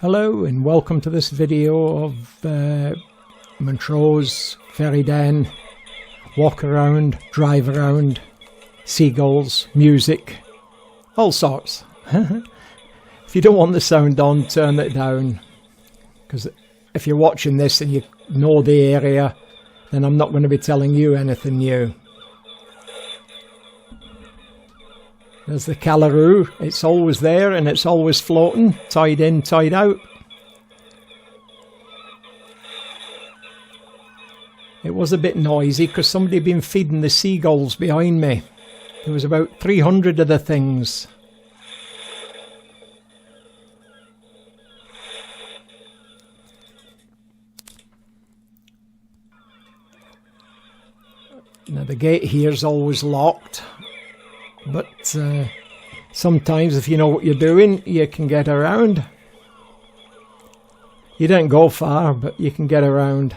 Hello and welcome to this video of Montrose, Ferryden, walk around, drive around, seagulls, music, all sorts. If you don't want the sound on, turn it down, because if you're watching this and you know the area, then I'm not going to be telling you anything new. There's the Calhoon. It's always there and it's always floating, tied in, tied out. It was a bit noisy because somebody had been feeding the seagulls behind me. There was about 300 of the things. Now the gate here is always locked. But sometimes if you know what you're doing, you can get around. You don't go far, but you can get around.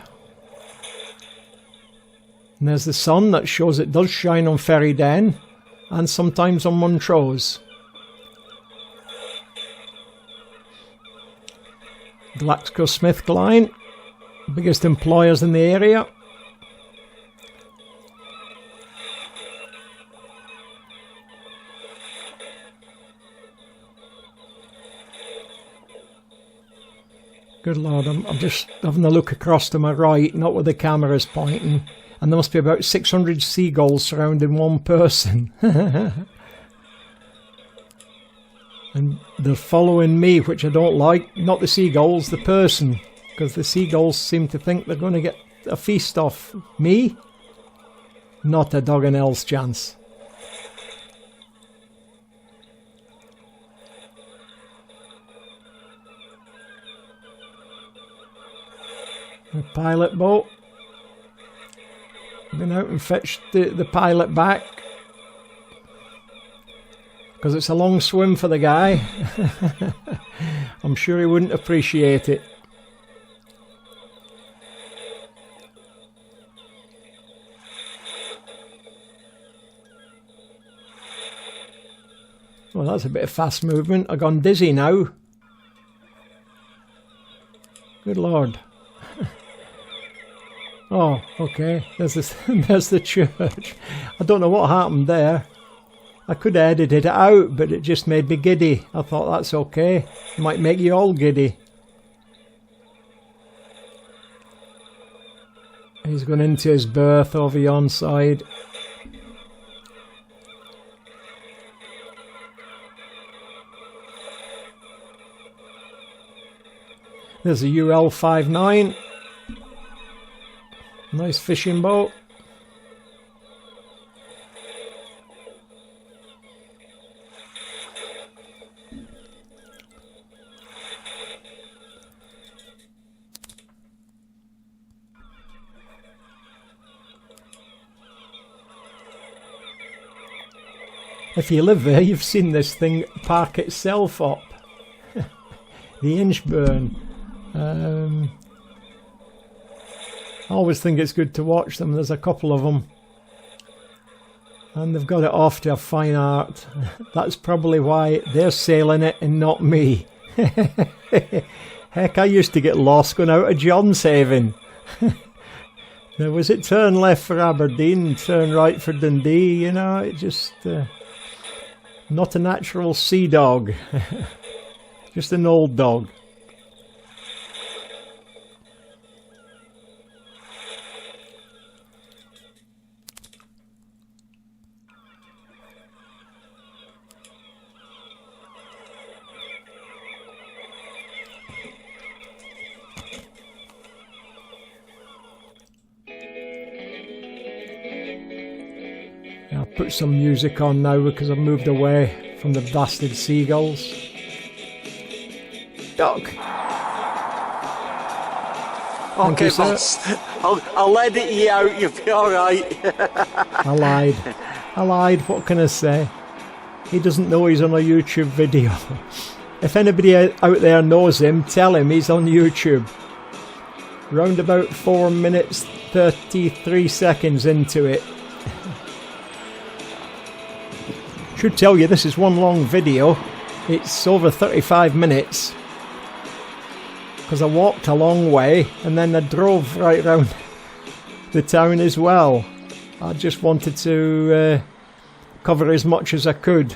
And there's the sun that shows it does shine on Ferryden and sometimes on Montrose. GlaxoSmithKline, biggest employers in the area. Good Lord, I'm just having a look across to my right, not where the camera's pointing, and there must be about 600 seagulls surrounding one person. And they're following me, which I don't like. Not the seagulls, the person, because the seagulls seem to think they're going to get a feast off me. Not a dog in hell's chance. The pilot boat. Been out and fetched the pilot back because it's a long swim for the guy. I'm sure he wouldn't appreciate it. Well, that's a bit of fast movement. I've gone dizzy now. Good Lord. Oh, okay. There's the church. I don't know what happened there. I could have edited it out, but it just made me giddy. I thought that's okay. It might make you all giddy. He's gone into his berth over yon side. There's a UL-59. Nice fishing boat. If you live there, you've seen this thing park itself up. The Inchburn. I always think it's good to watch them. There's a couple of them. And they've got it off to a fine art. That's probably why they're sailing it and not me. Heck, I used to get lost going out of Johnshaven. Now, was it turn left for Aberdeen and turn right for Dundee? You know, it just... not a natural sea dog. Just an old dog. I'll put some music on now because I've moved away from the bastard seagulls. Duck! Okay, boss. I'll edit you out, you'll be alright. I lied, what can I say? He doesn't know he's on a YouTube video. If anybody out there knows him, tell him he's on YouTube. Round about 4 minutes 33 seconds into it. Should tell you this is one long video. It's over 35 minutes. because I walked a long way and then I drove right round the town as well. I just wanted to cover as much as I could.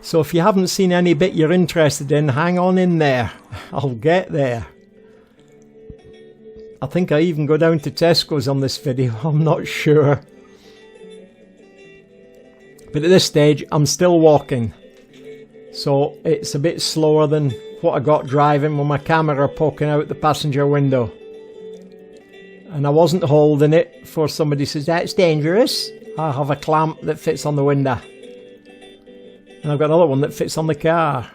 So if you haven't seen any bit you're interested in, hang on in there. I'll get there. I think I even go down to Tesco's on this video, I'm not sure. But at this stage, I'm still walking. So it's a bit slower than what I got driving with my camera poking out the passenger window. And I wasn't holding it for somebody says, that's dangerous. I have a clamp that fits on the window. And I've got another one that fits on the car.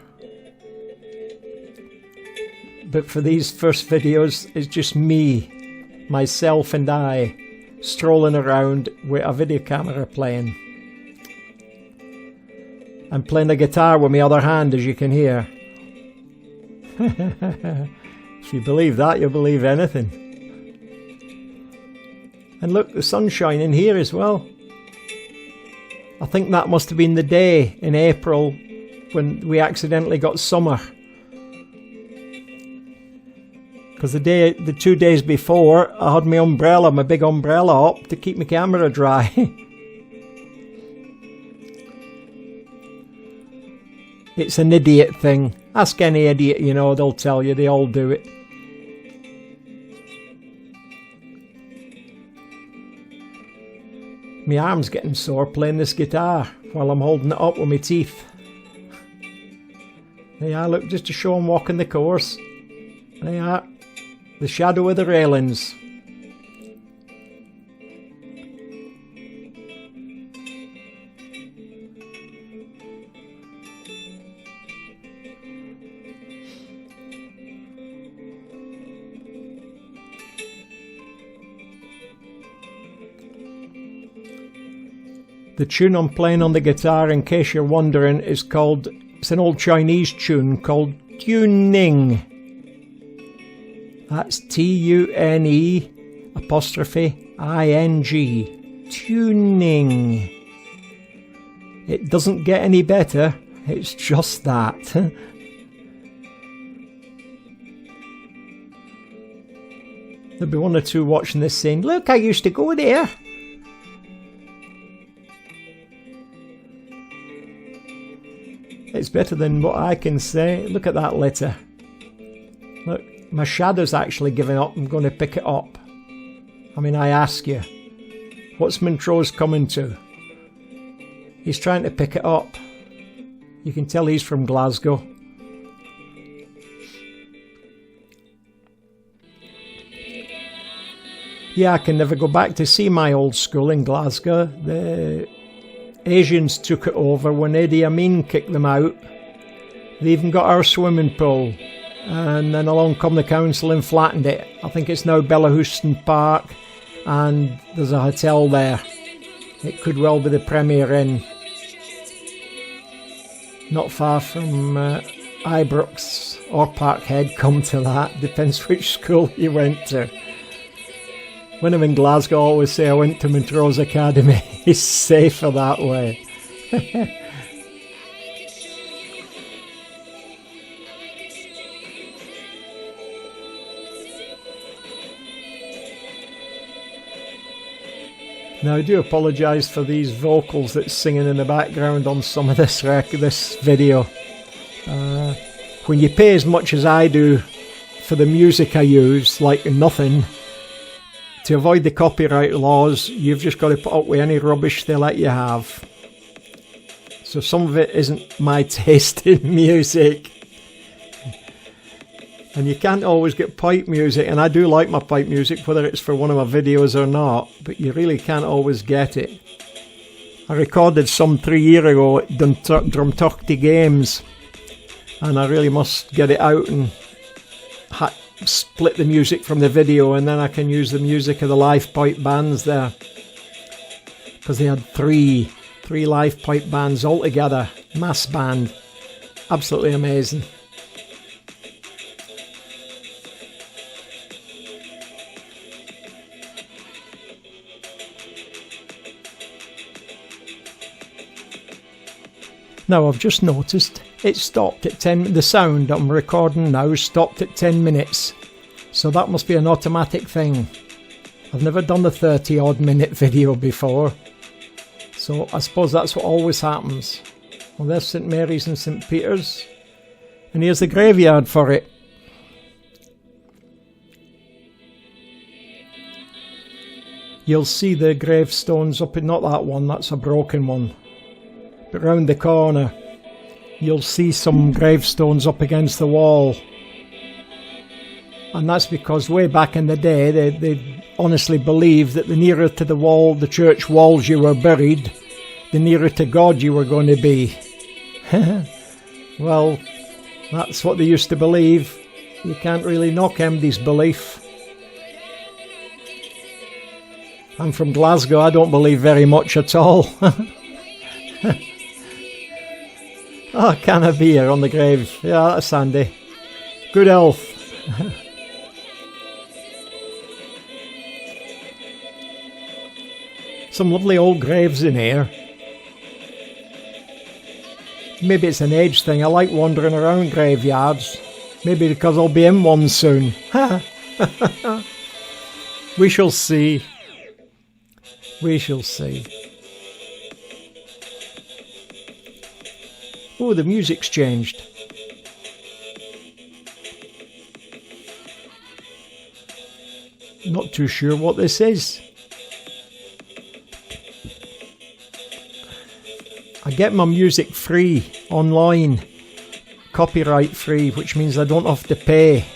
But for these first videos, it's just me, myself and I, strolling around with a video camera playing. I'm playing the guitar with my other hand, as you can hear. If you believe that, you'll believe anything. And look, the sun's shining here as well. I think that must have been the day in April when we accidentally got summer. Because the 2 days before, I had my umbrella, my big umbrella up to keep my camera dry. It's an idiot thing. Ask any idiot you know, they'll tell you, they all do it. My arm's getting sore playing this guitar while I'm holding it up with my teeth. There you are, look, just to show I'm walking the course. There you are, the shadow of the railings. The tune I'm playing on the guitar, in case you're wondering, is called, it's an old Chinese tune called Tuning. That's T-U-N-E apostrophe I-N-G. Tuning. It doesn't get any better, it's just that. There'll be one or two watching this saying, look, I used to go there. It's better than what I can say. Look at that litter. Look, my shadow's actually giving up. I'm going to pick it up. I mean, I ask you, what's Montrose coming to? He's trying to pick it up. You can tell he's from Glasgow. Yeah, I can never go back to see my old school in Glasgow. The Asians took it over when Idi Amin kicked them out. They even got our swimming pool. And then along come the council and flattened it. I think it's now Bellahouston Park. And there's a hotel there. It could well be the Premier Inn. Not far from Ibrox or Parkhead, come to that. Depends which school you went to. When I'm in Glasgow, I always say I went to Montrose Academy. It's safer that way. Now I do apologise for these vocals that's singing in the background on some of this video. When you pay as much as I do for the music I use, like nothing, to avoid the copyright laws, you've just got to put up with any rubbish they let you have. So some of it isn't my taste in music. And you can't always get pipe music, and I do like my pipe music, whether it's for one of my videos or not, but you really can't always get it. I recorded some 3 years ago at Drumtuchty Games, and I really must get it out and split the music from the video, and then I can use the music of the live pipe bands there, because they had three live pipe bands all together, mass band, absolutely amazing. Now I've just noticed it stopped at 10. The sound I'm recording now stopped at 10 minutes. So that must be an automatic thing. I've never done a 30 odd minute video before. So I suppose that's what always happens. Well, there's St Mary's and St Peter's. And here's the graveyard for it. You'll see the gravestones up in, not that one, that's a broken one. But round the corner, you'll see some gravestones up against the wall. And that's because way back in the day, they honestly believed that the nearer to the wall, the church walls you were buried, the nearer to God you were going to be. Well, that's what they used to believe. You can't really knock MD's belief. I'm from Glasgow, I don't believe very much at all. Oh, a can of beer on the grave. Yeah, that's handy. Good health. Some lovely old graves in here. Maybe it's an age thing. I like wandering around graveyards. Maybe because I'll be in one soon. We shall see. We shall see. Oh, the music's changed. Not too sure what this is. I get my music free online, copyright free, which means I don't have to pay.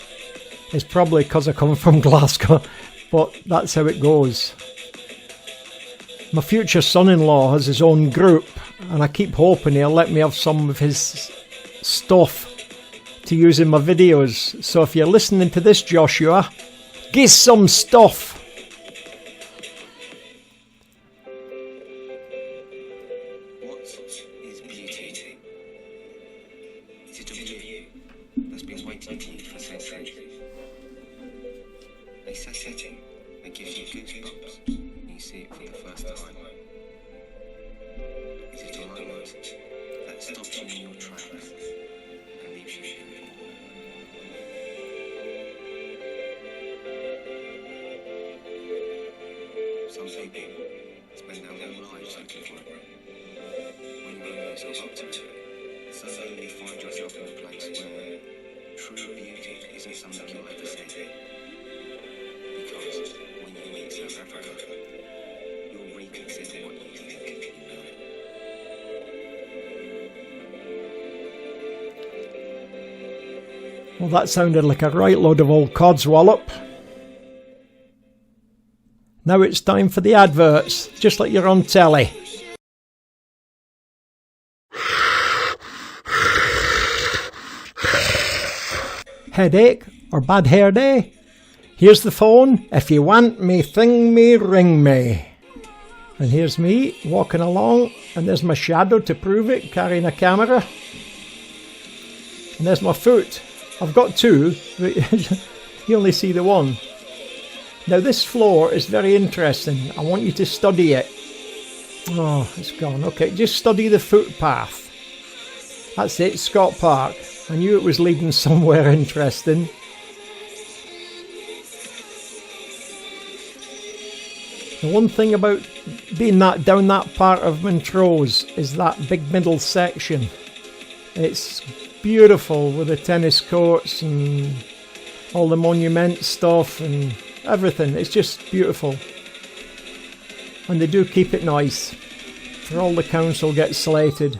It's probably because I come from Glasgow, but that's how it goes. My future son-in-law has his own group, and I keep hoping he'll let me have some of his stuff to use in my videos. So if you're listening to this, Joshua, give some stuff. What is beauty? Is it a view that's been waiting for you for centuries? A setting that gives you goosebumps when you see it for the first time? Is it a moment that stops you in your tracks and leaves you shivering? Some people spend their whole lives looking for it. When you open yourself up to it, suddenly you find yourself in a place where true beauty isn't something you'll ever see. Because when you meet South Africa, you'll reconsider what you think you know. Well, that sounded like a right load of old codswallop. Now it's time for the adverts, just like you're on telly. Headache or bad hair day? Here's the phone. If you want me, thing me, ring me. And here's me walking along, and there's my shadow to prove it, carrying a camera. And there's my foot. I've got two, but you only see the one. Now this floor is very interesting. I want you to study it. Oh, it's gone. Okay, just study the footpath. That's it, Scott Park. I knew it was leading somewhere interesting. The one thing about being down that part of Montrose is that big middle section. It's beautiful with the tennis courts and all the monument stuff and everything. It's just beautiful. And they do keep it nice. For all the council gets slated.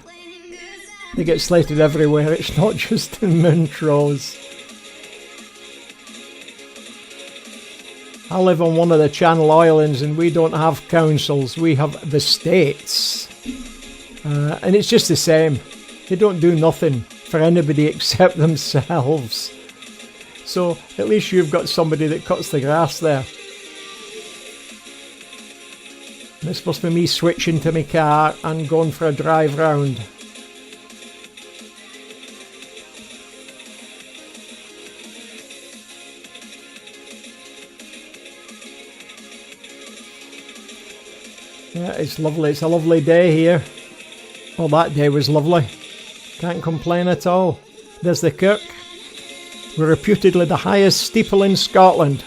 They get slated everywhere. It's not just in Montrose. I live on one of the Channel Islands and we don't have councils. We have the states. And it's just the same. They don't do nothing for anybody except themselves. So at least you've got somebody that cuts the grass there. This must be me switching to my car and going for a drive round. Yeah, it's lovely. It's a lovely day here. Well, that day was lovely. Can't complain at all. There's the kirk. We're reputedly the highest steeple in Scotland.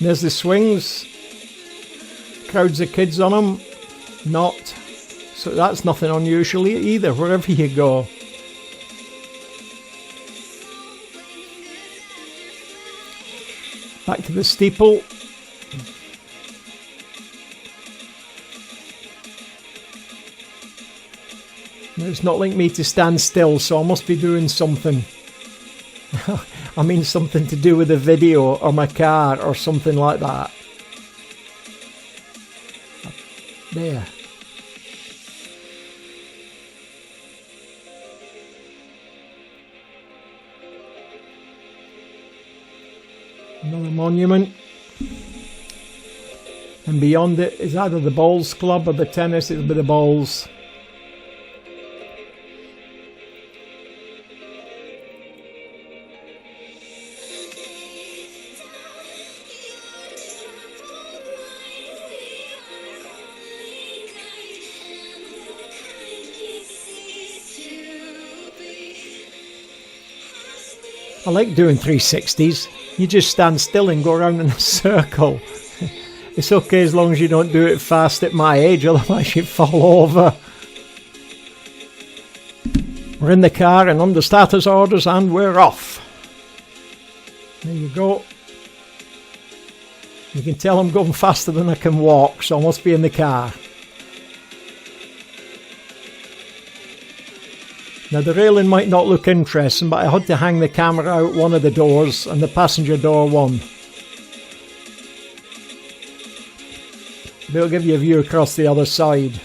There's the swings. Crowds of kids on them. Not. So that's nothing unusual either, wherever you go. Back to the steeple. It's not like me to stand still, so I must be doing something. I mean something to do with the video or my car or something like that. There. Another monument. And beyond it is either the bowls club or the tennis. It'll be the bowls. I like doing 360s. You just stand still and go around in a circle. It's okay as long as you don't do it fast at my age, otherwise you'd fall over. We're in the car and under starters orders and we're off. There you go. You can tell I'm going faster than I can walk, so I must be in the car. Now the railing might not look interesting, but I had to hang the camera out one of the doors and the passenger door one. They'll give you a view across the other side.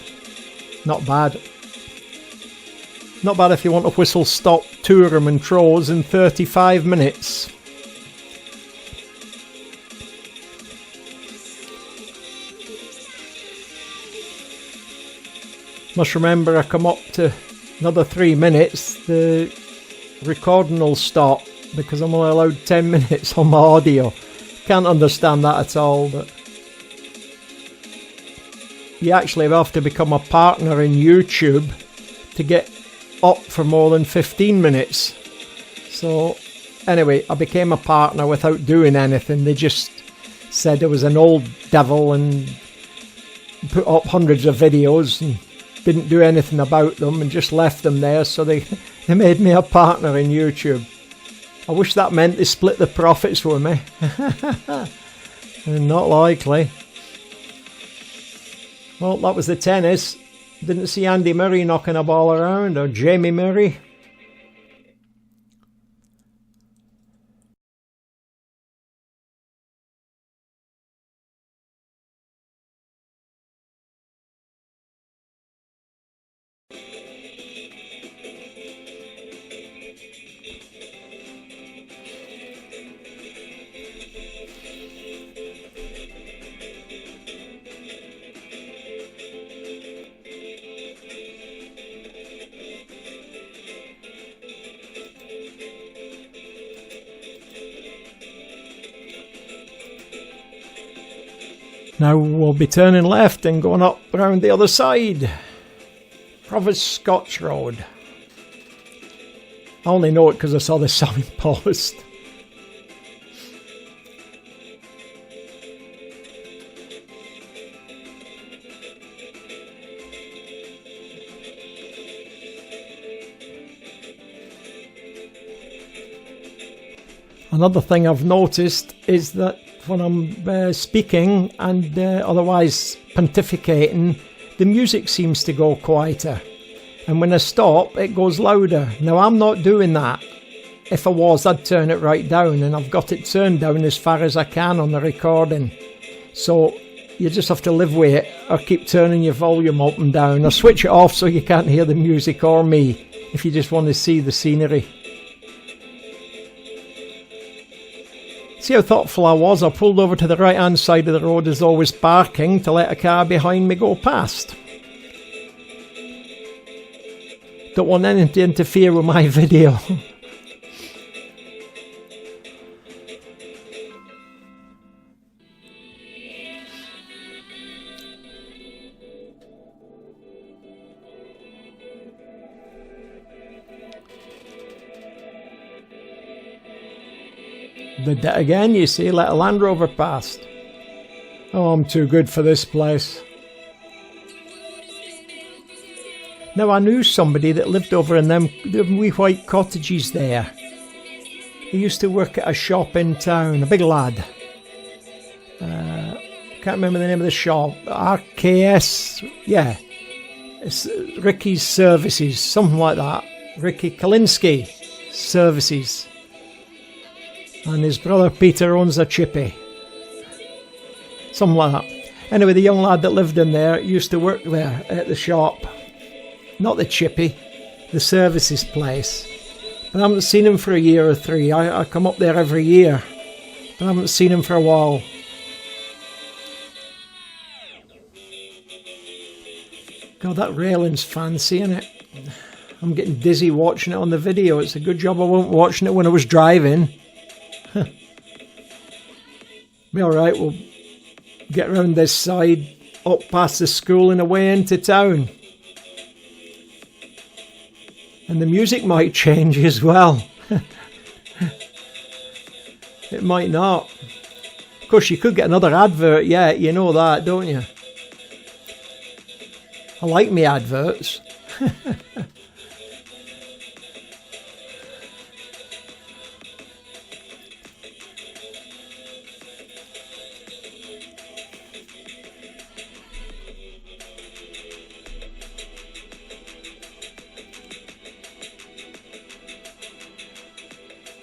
Not bad. Not bad if you want to whistle stop Ferryden and Montrose in 35 minutes. Must remember I come up to another 3 minutes, the recording will stop because I'm only allowed 10 minutes on my audio. Can't understand that at all, but you actually have to become a partner in YouTube to get up for more than 15 minutes. So anyway, I became a partner without doing anything. They just said I was an old devil and put up hundreds of videos and didn't do anything about them and just left them there, so they made me a partner in YouTube. I wish that meant they split the profits with me. Not likely. Well, that was the tennis. Didn't see Andy Murray knocking a ball around, or Jamie Murray. Now we'll be turning left and going up around the other side. Provost Scotch Road. I only know it because I saw the signpost. Another thing I've noticed is that when I'm speaking and otherwise pontificating, the music seems to go quieter. And when I stop, it goes louder. Now, I'm not doing that. If I was, I'd turn it right down, and I've got it turned down as far as I can on the recording. So you just have to live with it, or keep turning your volume up and down, or switch it off so you can't hear the music or me, if you just want to see the scenery. See how thoughtful I was? I pulled over to the right hand side of the road as always, barking to let a car behind me go past. Don't want anything to interfere with my video. Did that again, you see, let a Land Rover past. Oh, I'm too good for this place. Now, I knew somebody that lived over in them wee white cottages there. He used to work at a shop in town, a big lad. Can't remember the name of the shop. RKS, yeah. It's Ricky's Services, something like that. Ricky Kalinsky Services. And his brother Peter owns a chippy. Something like that. Anyway, the young lad that lived in there used to work there at the shop. Not the chippy, the services place. But I haven't seen him for a year or three. I come up there every year. But I haven't seen him for a while. God, that railing's fancy, isn't it? I'm getting dizzy watching it on the video. It's a good job I wasn't watching it when I was driving. Be alright, we'll get round this side, up past the school and away into town. And the music might change as well. It might not. Of course, you could get another advert yet, you know that, don't you? I like me adverts.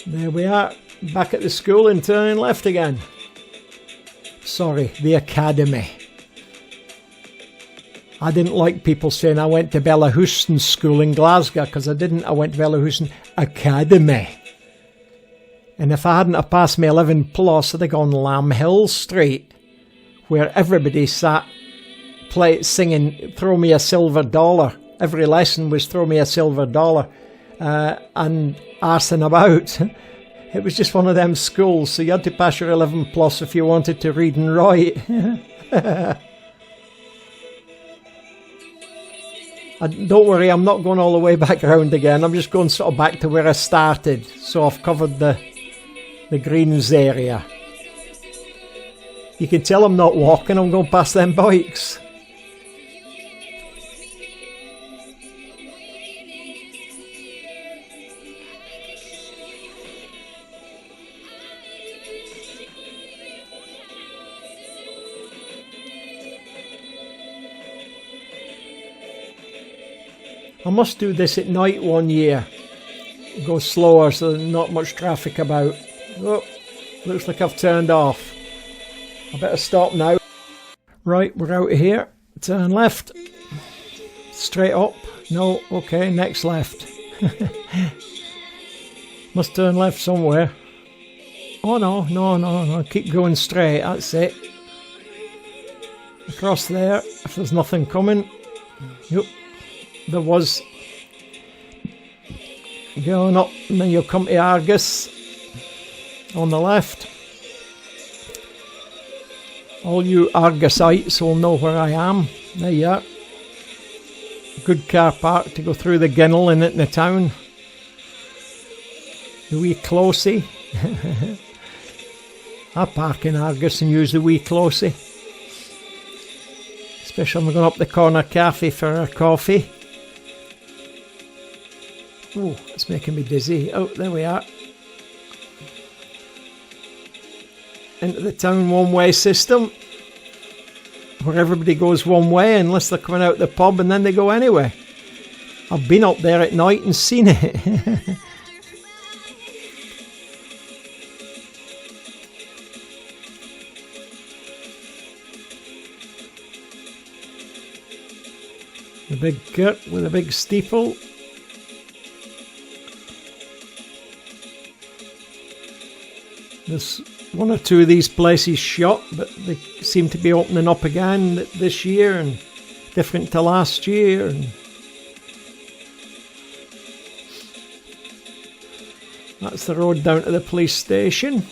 There we are, back at the school and turning left again. Sorry, the academy. I didn't like people saying I went to Bella Houston School in Glasgow, because I didn't. I went to Bella Houston Academy. And if I hadn't have passed my 11 plus, I'd have gone Lamb Hill Street, where everybody sat singing "Throw Me a Silver Dollar." Every lesson was "Throw Me a Silver Dollar," and arsing about. It was just one of them schools, so you had to pass your 11 plus if you wanted to read and write. Don't worry, I'm not going all the way back around again. I'm just going sort of back to where I started. So I've covered the greens area. You can tell I'm not walking, I'm going past them bikes. I must do this at night one year. Go slower so there's not much traffic about. Oh, looks like I've turned off. I better stop now. Right, we're out of here. Turn left. Straight up. No, okay, next left. Must turn left somewhere. Oh no. Keep going straight, that's it. Across there, if there's nothing coming. Yep. There was. Going up and then you'll come to Angus on the left. All you Argusites will know where I am. There you are. Good car park to go through the Ginnel in it in the town. The wee Closey. I park in Angus and use the wee Closey. Especially when we're going up the corner cafe for a coffee. Oh, it's making me dizzy. Oh, there we are. Into the town one-way system, where everybody goes one way unless they're coming out the pub, and then they go anyway. I've been up there at night and seen it. The big kirk with a big steeple. There's one or two of these places shut, but they seem to be opening up again this year and different to last year. And that's the road down to the police station.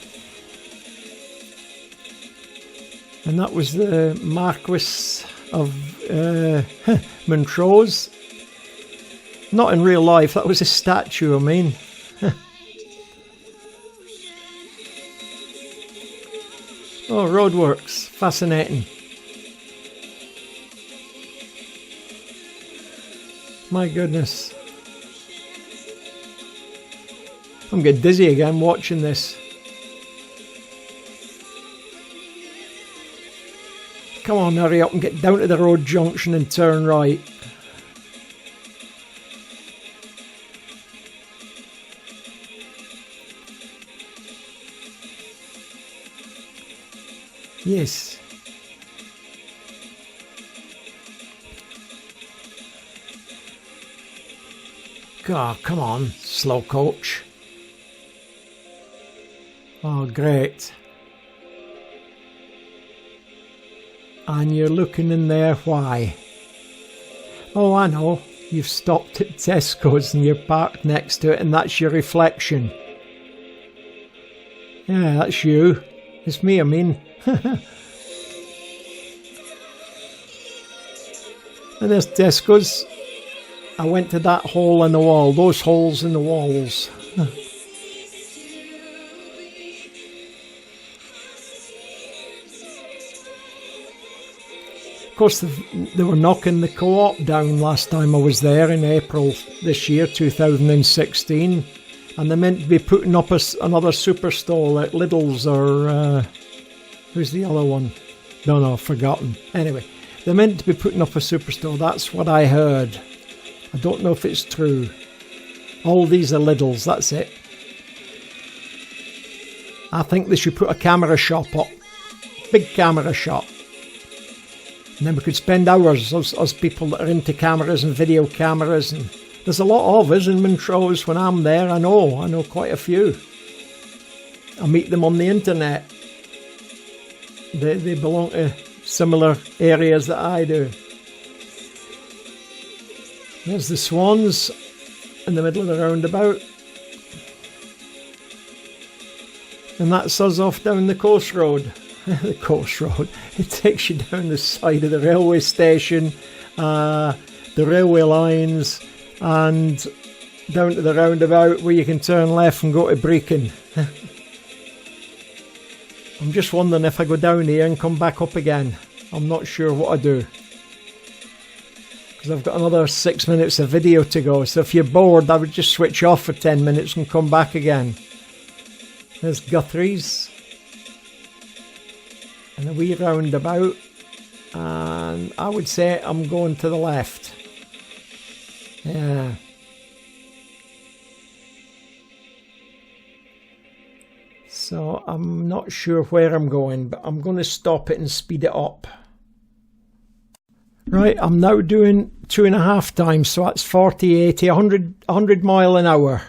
And that was the Marquis of Montrose. Not in real life, that was a statue, I mean. Oh, roadworks. Fascinating. My goodness. I'm getting dizzy again watching this. Come on, hurry up and get down to the road junction and turn right. Yes. God, come on, slow coach. Oh, great. And you're looking in there, why? Oh, I know. You've stopped at Tesco's and you're parked next to it and that's your reflection. Yeah, that's you. It's me, I mean. And there's Tesco's. I went to that hole in the wall, those holes in the walls. Of course, they were knocking the co-op down last time I was there in April this year, 2016. And they're meant to be putting up another superstore at Lidl's or... who's the other one? No, I've forgotten. Anyway, they're meant to be putting up a superstore. That's what I heard. I don't know if it's true. All these are Lidl's, that's it. I think they should put a camera shop up. Big camera shop. And then we could spend hours, us people that are into cameras and video cameras. And there's a lot of us in Montrose when I'm there. I know quite a few. I meet them on the internet. They belong to similar areas that I do. There's the swans in the middle of the roundabout. And that's us off down the coast road. The coast road. It takes you down the side of the railway station, the railway lines, and down to the roundabout where you can turn left and go to Brecon. I'm just wondering if I go down here and come back up again. I'm not sure what I do. Because I've got another 6 minutes of video to go. So if you're bored, I would just switch off for 10 minutes and come back again. There's Guthrie's. And a wee roundabout. And I would say I'm going to the left. Yeah. So I'm not sure where I'm going, but I'm going to stop it and speed it up. Right, I'm now doing 2.5 times, so that's 40, 80, 100 mile an hour.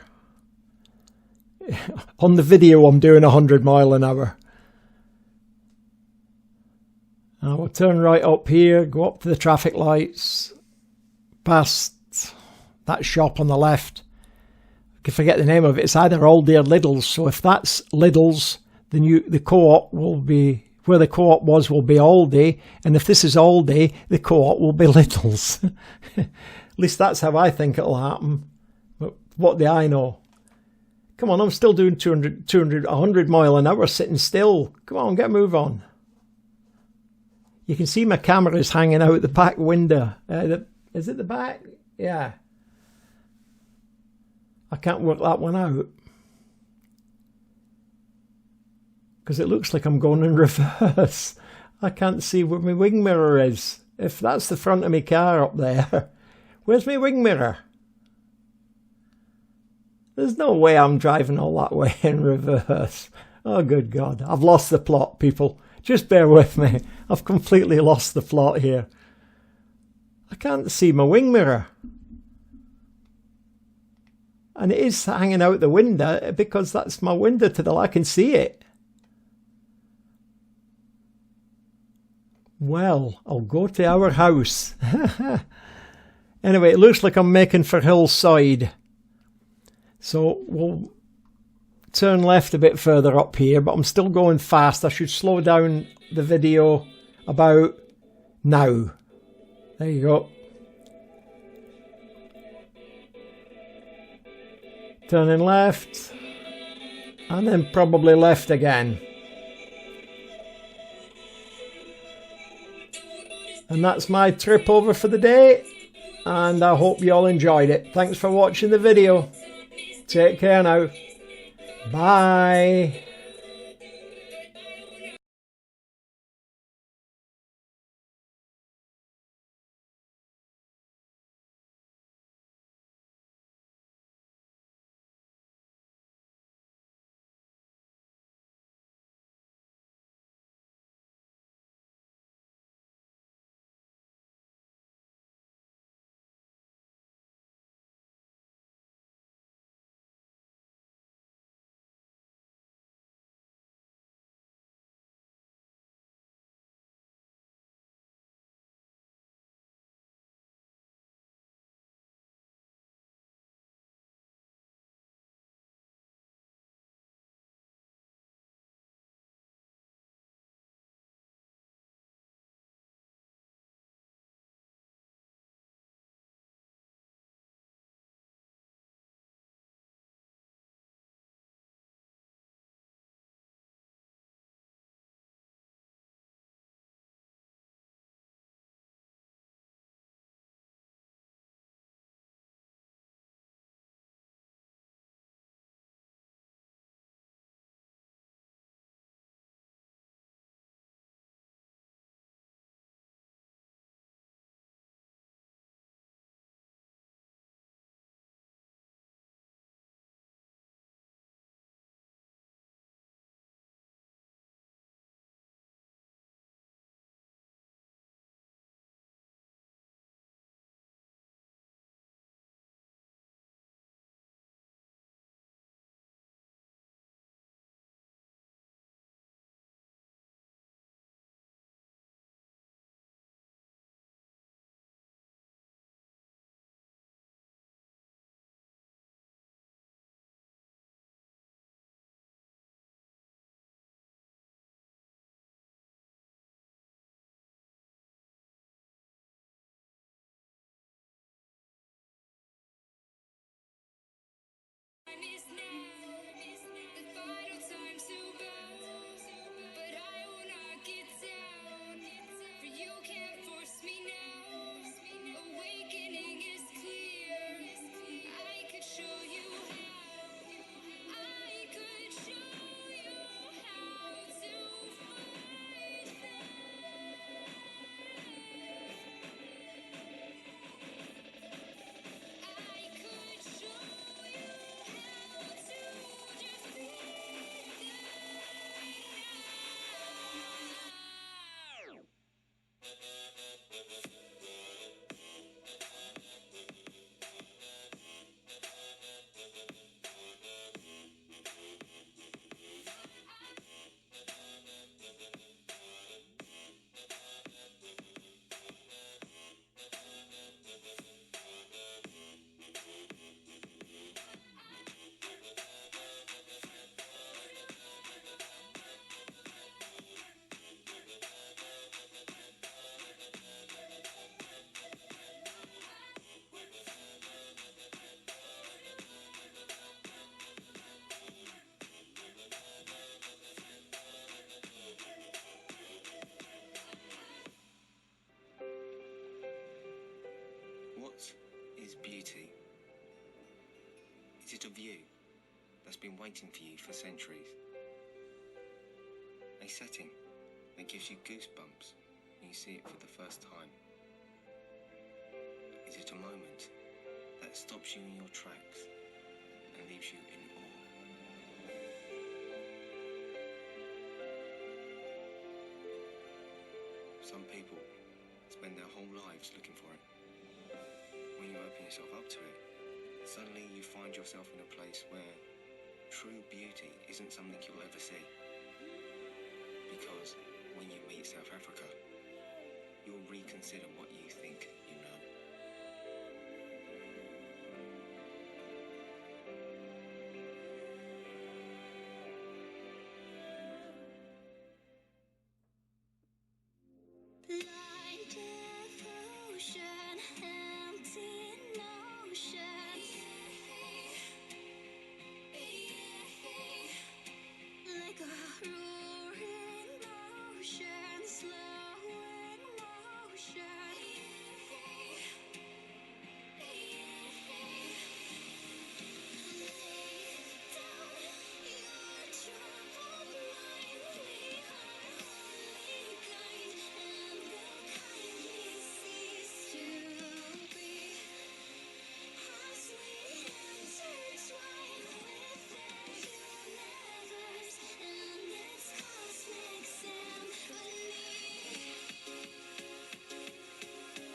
On the video I'm doing 100 mile an hour. I will turn right up here, go up to the traffic lights, past that shop on the left. I can forget the name of it. It's either Aldi or Lidl's. So if that's Lidl's, then the co-op will be, where the co-op was will be Aldi. And if this is Aldi, the co-op will be Lidl's. At least that's how I think it'll happen. But what do I know? Come on, I'm still doing 100 mile an hour sitting still. Come on, get a move on. You can see my camera is hanging out the back window. Is it the back? Yeah. I can't work that one out. Because it looks like I'm going in reverse. I can't see where my wing mirror is. If that's the front of my car up there, where's my wing mirror? There's no way I'm driving all that way in reverse. Oh, good God. I've lost the plot, people. Just bear with me. I've completely lost the plot here. I can't see my wing mirror. And it is hanging out the window because that's my window to the left. I can see it. Well, I'll go to our house. Anyway, it looks like I'm making for Hillside. So we'll turn left a bit further up here, but I'm still going fast. I should slow down the video about now. There you go. Turning left, and then probably left again. And that's my trip over for the day. And I hope you all enjoyed it. Thanks for watching the video. Take care now. Bye. Is now the final time to go, but I will not get down, for you can't force me now. Awakening is clear. I could show you how. I could show you how to fight them. I could show you how to defeat What is beauty? Is it a view that's been waiting for you for centuries? A setting that gives you goosebumps when you see it for the first time? Is it a moment that stops you in your tracks and leaves you in awe? Some people spend their whole lives looking for it. When you open yourself up to it, suddenly you find yourself in a place where true beauty isn't something you'll ever see. Because when you meet South Africa, you'll reconsider what you think